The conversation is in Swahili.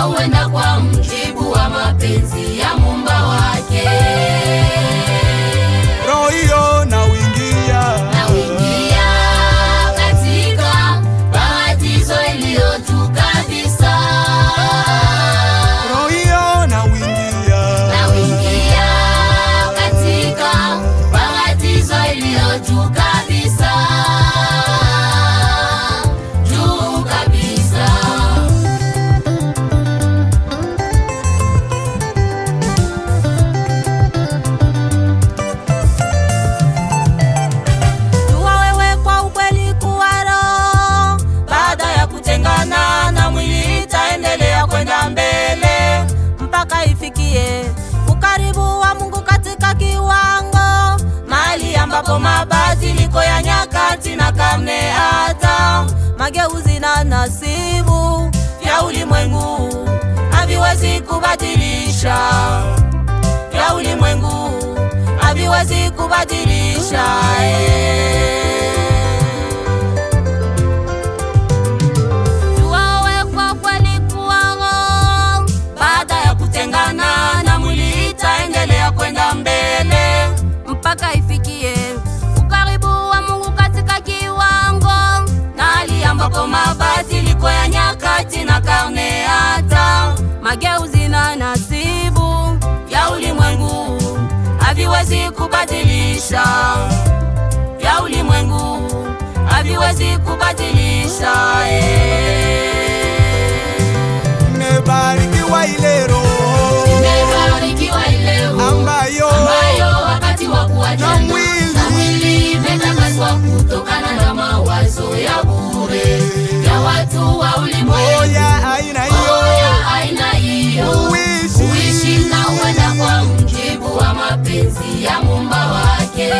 na uenda kwa mjibu wa mapenzi ya Muumba wake. Roho hiyo na uingia katika paradiso iliyo juu kabisa. Roho hiyo na uingia katika paradiso iliyo juu kabisa. Juu kabisa. Jua wewe kwa ukweli kuwa roho, baada ya kutengana na mwili itaendelea kwenda mbele mpaka ifikie ukaribu wa Mungu katika kiwango mahali ambapo mabadiliko ya nyakati na karne hata mageuzi na nasibu vya ulimwengu haviwezi kubadilisha, vya ulimwengu haviwezi kubadilisha. Jua wewe kwa kweli kuwa roho, baada ya kutengana na mwili itaendelea kwenda mbele mpaka ifikie ukaribu wa Mungu katika kiwango na hali ambapo mabadiliko ya nyakati na karne hata mageuzi na nasibu ya ulimwengu haviwezi kubadilisha, ya ulimwengu haviwezi kubadilisha. Nimebarikiwa ile roho ambayo wakati wa kuachana na mwili imetakaswa kutokana na mawazo ya bure ya watu wa ulimwengu. Aina hiyo uishi na uenda kwa mjibu wa mapenzi ya Muumba wake.